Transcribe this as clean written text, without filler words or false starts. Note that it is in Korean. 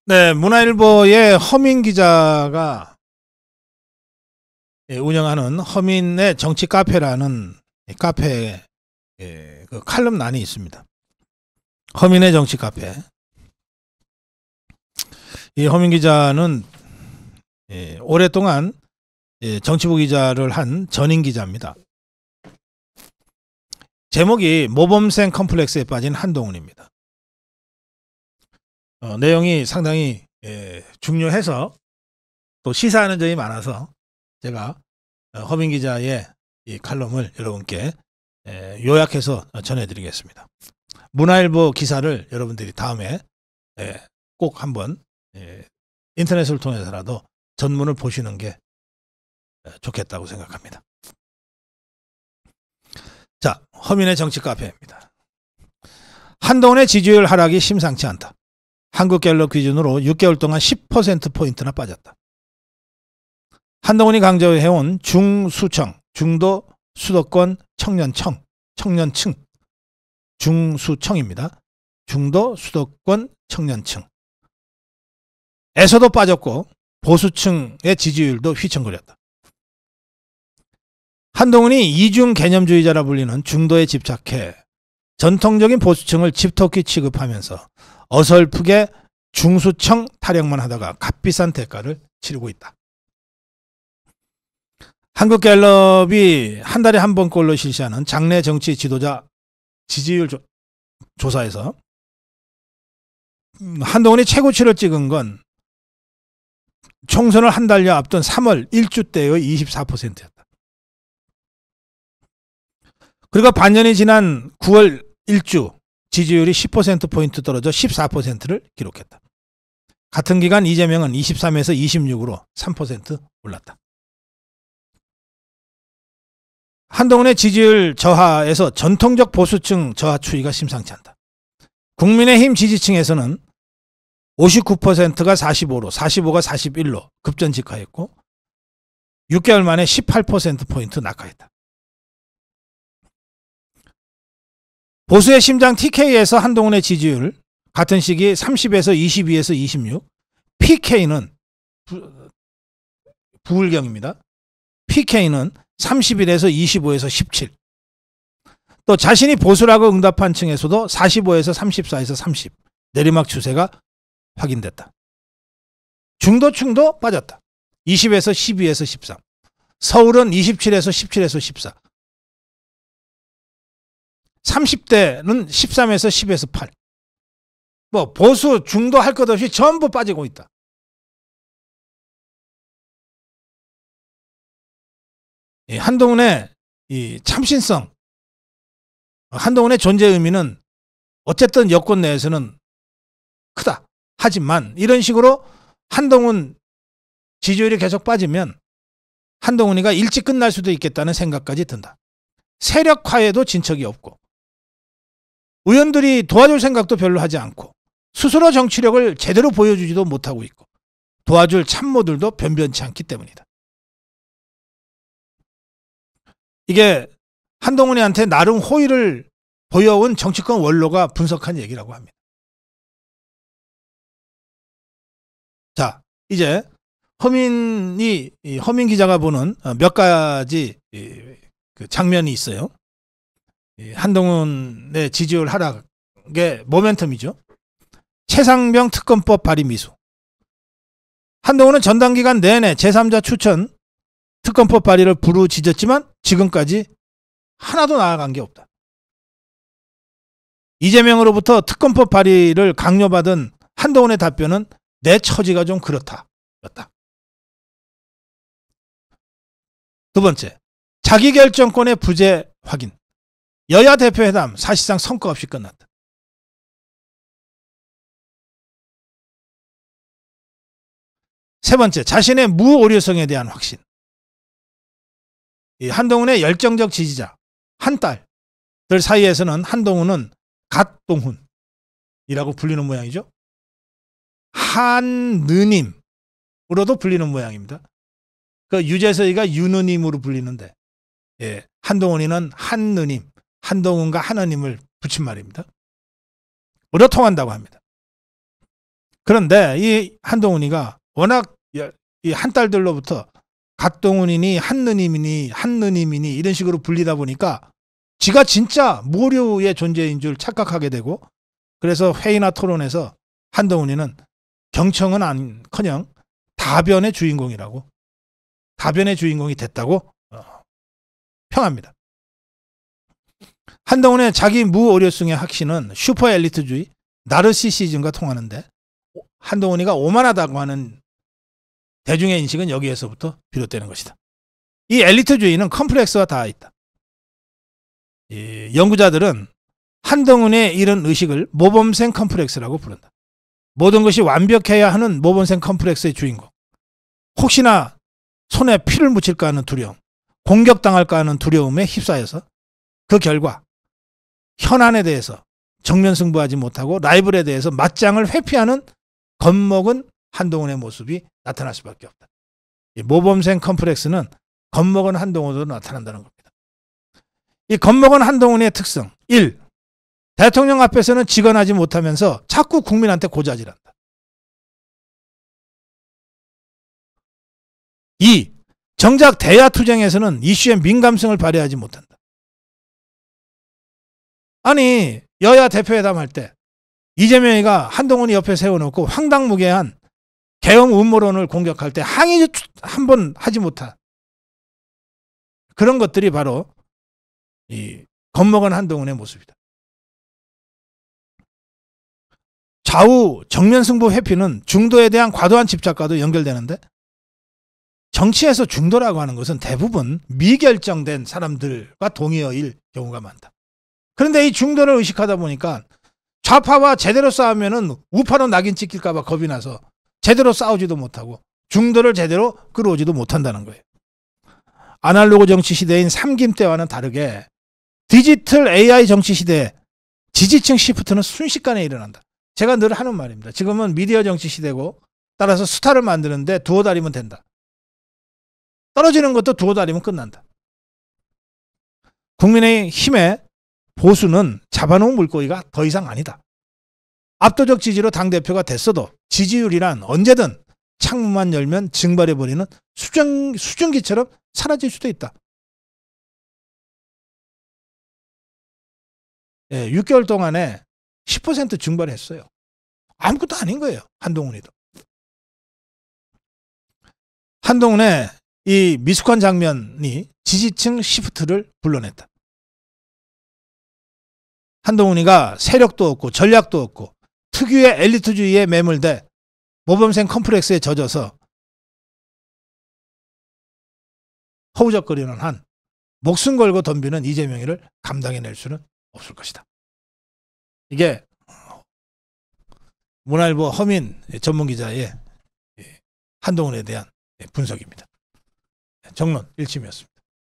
네, 문화일보의 허민 기자가 운영하는 허민의 정치 카페라는 카페에 그 칼럼란이 있습니다. 허민의 정치 카페. 이 허민 기자는 오랫동안 정치부 기자를 한 전임 기자입니다. 제목이 모범생 컴플렉스에 빠진 한동훈입니다. 내용이 상당히 중요해서 또 시사하는 점이 많아서 제가 허민 기자의 이 칼럼을 여러분께 요약해서 전해드리겠습니다. 문화일보 기사를 여러분들이 다음에 꼭 한번 인터넷을 통해서라도 전문을 보시는 게 좋겠다고 생각합니다. 자, 허민의 정치 카페입니다. 한동훈의 지지율 하락이 심상치 않다. 한국갤럽 기준으로 6개월 동안 10%포인트나 빠졌다. 한동훈이 강조해온 중수청, 중도 수도권 청년층, 중수청입니다. 중도 수도권 청년층. 에서도 빠졌고 보수층의 지지율도 휘청거렸다. 한동훈이 이중 개념주의자라 불리는 중도에 집착해 전통적인 보수층을 집토끼 취급하면서 어설프게 중수청 타령만 하다가 값비싼 대가를 치르고 있다. 한국갤럽이 한 달에 한 번꼴로 실시하는 장내 정치 지도자 지지율 조사에서 한동훈이 최고치를 찍은 건 총선을 한 달여 앞둔 3월 1주 때의 24%였다. 그리고 반년이 지난 9월 1주 지지율이 10%포인트 떨어져 14%를 기록했다. 같은 기간 이재명은 23에서 26으로 3% 올랐다. 한동훈의 지지율 저하에서 전통적 보수층 저하 추이가 심상치 않다. 국민의힘 지지층에서는 59%가 45로 45가 41로 급전직하했고 6개월 만에 18%포인트 낙하했다. 보수의 심장 TK에서 한동훈의 지지율 같은 시기 30에서 22에서 26, PK는 부울경입니다. PK는 31에서 25에서 17. 또 자신이 보수라고 응답한 층에서도 45에서 34에서 30 내리막 추세가 확인됐다. 중도층도 빠졌다. 20에서 12에서 13. 서울은 27에서 17에서 14. 30대는 13에서 10에서 8. 뭐 보수 중도 할 것 없이 전부 빠지고 있다. 한동훈의 이 참신성, 한동훈의 존재 의미는 어쨌든 여권 내에서는 크다. 하지만 이런 식으로 한동훈 지지율이 계속 빠지면 한동훈이가 일찍 끝날 수도 있겠다는 생각까지 든다. 세력화에도 진척이 없고 의원들이 도와줄 생각도 별로 하지 않고 스스로 정치력을 제대로 보여주지도 못하고 있고 도와줄 참모들도 변변치 않기 때문이다. 이게 한동훈이한테 나름 호의를 보여온 정치권 원로가 분석한 얘기라고 합니다. 자, 이제 허민 기자가 보는 몇 가지 그 장면이 있어요. 한동훈의 지지율 하락의 모멘텀이죠. 최상병 특검법 발의 미수. 한동훈은 전당 기간 내내 제3자 추천 특검법 발의를 부르짖었지만 지금까지 하나도 나아간 게 없다. 이재명으로부터 특검법 발의를 강요받은 한동훈의 답변은 내 처지가 좀 그렇다 였다. 두 번째, 자기결정권의 부재 확인. 여야 대표회담 사실상 성과 없이 끝났다. 세 번째, 자신의 무오류성에 대한 확신. 이 한동훈의 열정적 지지자 한 딸들 사이에서는 한동훈은 갓동훈이라고 불리는 모양이죠. 한느님으로도 불리는 모양입니다. 그 유재석이가 윤느님으로 불리는데 한동훈이는 한느님, 한동훈과 하나님을 붙인 말입니다. 으로 통한다고 합니다. 그런데 이 한동훈이가 워낙 이 한딸들로부터 갓동훈이니 한느님이니 이런 식으로 불리다 보니까 지가 진짜 모류의 존재인 줄 착각하게 되고, 그래서 회의나 토론에서 한동훈이는 경청은 안커녕 다변의 주인공이 됐다고 평합니다. 한동훈의 자기 무오류성의 확신은 슈퍼 엘리트주의, 나르시시즘과 통하는데, 한동훈이가 오만하다고 하는 대중의 인식은 여기에서부터 비롯되는 것이다. 이 엘리트주의는 컴플렉스와 닿아 있다. 연구자들은 한동훈의 이런 의식을 모범생 컴플렉스라고 부른다. 모든 것이 완벽해야 하는 모범생 컴플렉스의 주인공. 혹시나 손에 피를 묻힐까 하는 두려움, 공격당할까 하는 두려움에 휩싸여서 그 결과 현안에 대해서 정면 승부하지 못하고 라이벌에 대해서 맞짱을 회피하는 겁먹은 한동훈의 모습이 나타날 수밖에 없다. 이 모범생 컴플렉스는 겁먹은 한동훈으로 나타난다는 겁니다. 이 겁먹은 한동훈의 특성 1. 대통령 앞에서는 직언하지 못하면서 자꾸 국민한테 고자질한다. 2. 정작 대야투쟁에서는 이슈의 민감성을 발휘하지 못한다. 아니 여야 대표회담 할 때 이재명이가 한동훈이 옆에 세워놓고 황당무계한 계엄 음모론을 공격할 때 항의 한 번 하지 못한 그런 것들이 바로 이 겁먹은 한동훈의 모습이다. 좌우 정면 승부 회피는 중도에 대한 과도한 집착과도 연결되는데, 정치에서 중도라고 하는 것은 대부분 미결정된 사람들과 동의어일 경우가 많다. 그런데 이 중도를 의식하다 보니까 좌파와 제대로 싸우면은 우파로 낙인 찍힐까 봐 겁이 나서 제대로 싸우지도 못하고 중도를 제대로 끌어오지도 못한다는 거예요. 아날로그 정치 시대인 삼김 때와는 다르게 디지털 AI 정치 시대에 지지층 시프트는 순식간에 일어난다. 제가 늘 하는 말입니다. 지금은 미디어 정치 시대고 따라서 스타를 만드는데 두어 달이면 된다. 떨어지는 것도 두어 달이면 끝난다. 국민의힘의 보수는 잡아놓은 물고기가 더 이상 아니다. 압도적 지지로 당대표가 됐어도 지지율이란 언제든 창문만 열면 증발해버리는 수증기처럼 사라질 수도 있다. 6개월 동안에 10% 증발했어요. 아무것도 아닌 거예요. 한동훈이도. 한동훈의 이 미숙한 장면이 지지층 시프트를 불러냈다. 한동훈이가 세력도 없고 전략도 없고 특유의 엘리트주의에 매몰돼 모범생 컴플렉스에 젖어서 허우적거리는 한 목숨 걸고 덤비는 이재명이를 감당해낼 수는 없을 것이다. 이게 문화일보 허민 전문기자의 한동훈에 대한 분석입니다. 정론 1침이었습니다.